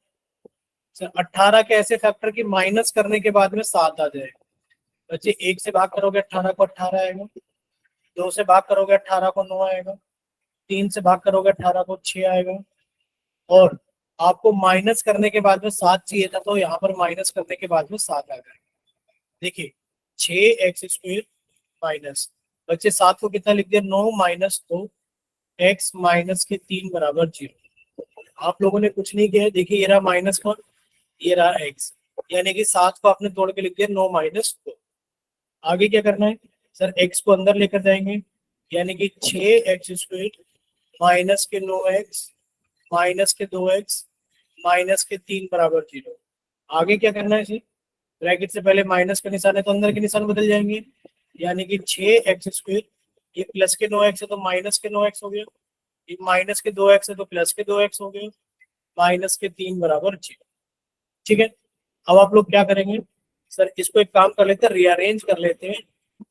सर 18 के ऐसे फैक्टर की माइनस करने के बाद में 7 आ जाए। बच्चे 1 से भाग करोगे 18 को 18 आएगा, 2 से भाग करोगे 18 को 9 आएगा, 3 से भाग करोगे 18 को 6 आएगा, और आपको माइनस करने के बाद में 7 चाहिए था, तो यहाँ पर माइनस करने के बाद में 7 आ गए। देखिए 6x² माइनस, बच्चे 7 को कितना लिख दिया? 9 माइनस 2 x माइनस के 3 बराबर 0। आप लोगों ने कुछ नहीं किया। देखिए ये रहा माइनस कौन, ये रहा x, यानी कि 7 को आपने तोड़ के लिख दिया 9 माइनस 2। आगे क्या करना है सर? x को अंदर लेकर जाएंगे, यानी कि 6x² माइनस के 9x माइनस के 2x माइनस के 3 बराबर 0। आगे क्या करना है इसे? ब्रैकेट से पहले माइनस का निशान है तो अंदर के निशान बदल जाएंगे, यानी कि 6x², ये प्लस के 9x है तो माइनस के 9x हो गया, ये माइनस के 2x है तो प्लस के 2x हो गया, माइनस के 3 बराबर 0। ठीक है, अब आप लोग क्या करेंगे सर? इसको एक काम कर लेते हैं, रीअरेंज कर लेते हैं।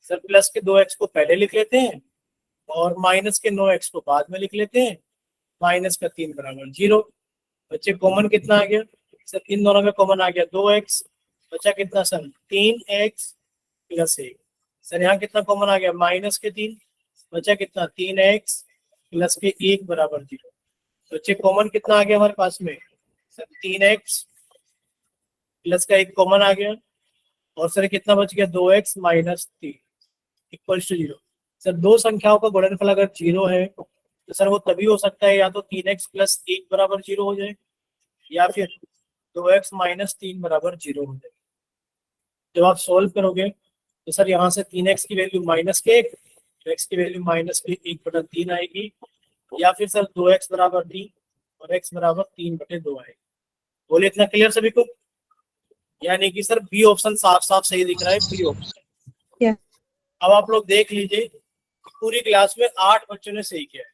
सर प्लस के 2x को पहले लिख लेते हैं और माइनस के 9x को बाद में लिख लेते हैं, माइनस का 3 बराबर 0। बच्चे कॉमन कितना आ गया सर? इन दोनों में कॉमन आ गया 2x, बचा कितना सर? 3x plus 1। सर यहाँ कितना कॉमन आ गया? माइनस के 3, बचा कितना? 3x प्लस के 1 बराबर 0। बच्चे कॉमन कितना आ गया हमारे पास में सर? 3x प्लस का 1 कॉमन आ गया, और सर कितना बच गया? 2x minus 3 equal to 0। Sir दो संख्याओं का गुणनफल अगर 0 है तो सर वो तभी हो सकता है या तो 3x प्लस 1 बराबर 0 हो जाए, या फिर 2x माइनस 3 बराबर 0 हो जाएगा। जब आप सोल्व करोगे तो सर यहाँ से 3x की वैल्यू माइनस के 1, तो x की वैल्यू माइनस के 1/3 आएगी, या फिर सर 2x बराबर 3 और x बराबर 3/2 आएगी। बोले इतना क्लियर सभी को? यानी कि सर बी ऑप्शन साफ साफ सही दिख रहा है, बी ऑप्शन। Yes. अब आप लोग देख लीजिए, पूरी क्लास में 8 बच्चों ने सही किया है।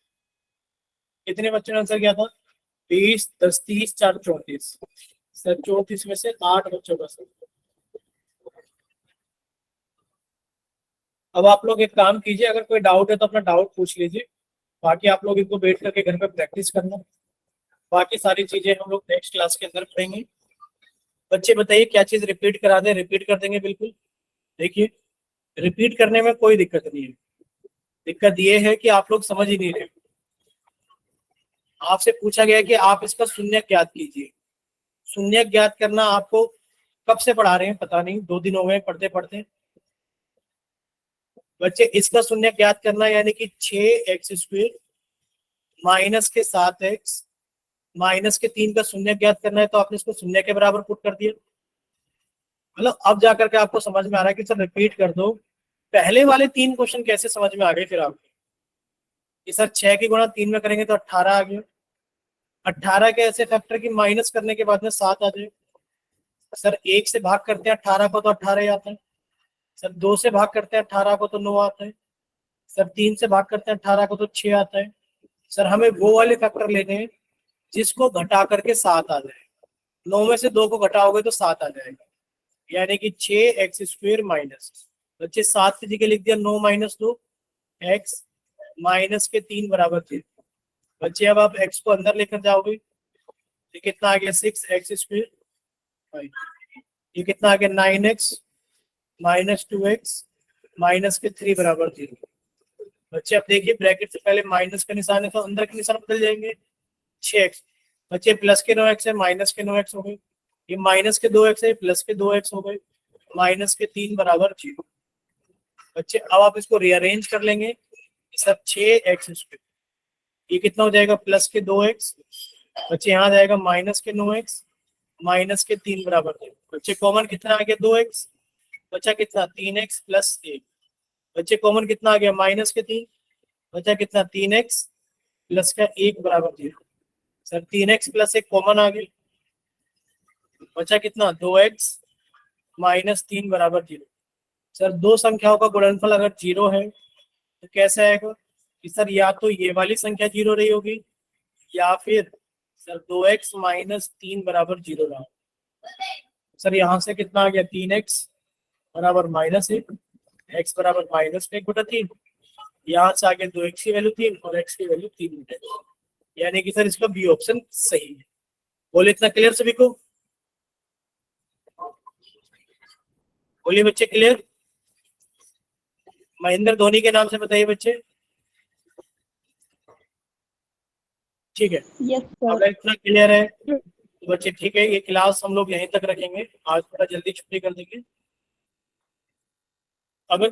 कितने बच्चों ने आंसर किया था? 20, 10, 30, 4, 34। सर 34 में से 8 बच्चों का सही। अब आप लोग एक काम कीजिए, अगर कोई डाउट है तो अपना डाउट पूछ लीजिए, बाकी आप लोग इनको बैठ करके घर पे प्रैक्टिस करना। बाकी सारी चीजें हम लोग नेक्स्ट क्लास के अंदर पढ़ेंगे। बच्चे बताइए क्या चीज रिपीट करा दें? रिपीट कर देंगे बिल्कुल। देखिए, रिपीट करने में कोई दिक्कत नहीं है, दिक्कत ये है कि आप लोग समझ ही नहीं रहे। आपसे पूछा गया कि आप इसका शून्यक ज्ञात कीजिए। शून्यक ज्ञात करना आपको कब से पढ़ा रहे हैं पता नहीं, 2 दिन हो गए पढ़ते पढ़ते। बच्चे इसका शून्यक ज्ञात करना यानी कि 6x² माइनस के 7x माइनस के 3 का शून्यक ज्ञात करना है, तो आपने इसको शून्य के बराबर पुट कर दिया। मतलब अब जाकर के आपको समझ में आ रहा है कि सर रिपीट कर दो। पहले वाले 3 क्वेश्चन कैसे समझ में आ गए फिर आपको कि सर 6 की गुणा 3 में करेंगे तो 18 आ गया। 18 के ऐसे फैक्टर की माइनस करने के बाद में 7 आ जाए। सर 1 से भाग करते हैं 18 को तो 18 ही आता है। सर 2 से भाग करते हैं 18 को तो 9 आता है। सर 3 से भाग करते हैं 18 को तो 6 आता है। सर हमें वो वाले फैक्टर लेने हैं जिसको घटा करके 7 आ जाए। 9 में से 2 को घटाओगे तो 7 आ जाएगा, यानी कि 6x² माइनस, बच्चे 7 की जगह लिख दिया 9 माइनस 2 x माइनस के 3 बराबर 3। बच्चे अब आप x को अंदर लेकर जाओगे तो कितना आ गया 6x²। ये कितना आ गया 9x माइनस 2x माइनस के 3 बराबर 0। बच्चे अब देखिए ब्रैकेट से पहले माइनस का निशान है तो अंदर के निशान बदल जाएंगे 6x। बच्चे प्लस के 9x है माइनस के 9x हो गए, ये माइनस के 2x है प्लस के 2x हो गए, माइनस के 3 बराबर 0। बच्चे अब आप इसको रीअरेंज कर लेंगे, सब 6x², ये कितना हो जाएगा प्लस के 2x। बच्चे यहाँ जाएगा माइनस के 9x माइनस के 3 बराबर 0। बच्चे कॉमन कितना आ गया 2x, बचा कितना 3x प्लस 1। बच्चे कॉमन कितना आ गया माइनस के 3, बचा कितना 3x प्लस का 1 बराबर 0। सर 3x प्लस 1 कॉमन आ गया, बचा कितना 2x माइनस 3 बराबर 0। सर दो संख्याओं का गुणनफल अगर 0 है तो कैसे आएगा कि सर या तो ये वाली संख्या 0 रही होगी या फिर सर 2x माइनस 3 बराबर 0 रहा। सर यहाँ से कितना आ गया 3x बराबर माइनस 1, x बराबर माइनस 1/3। यहाँ से आगे 2x की वैल्यू 3 और x की वैल्यू 3/3, यानी कि सर इसका बी ऑप्शन सही है। बोले इतना क्लियर सभी को? बोलिए बच्चे क्लियर? महेंद्र धोनी के नाम से बताइए बच्चे। ठीक है, यस सर। अगर इतना क्लियर है तो बच्चे ठीक है, ये क्लास हम लोग यहीं तक रखेंगे, आज थोड़ा जल्दी छुट्टी कर देंगे। अगर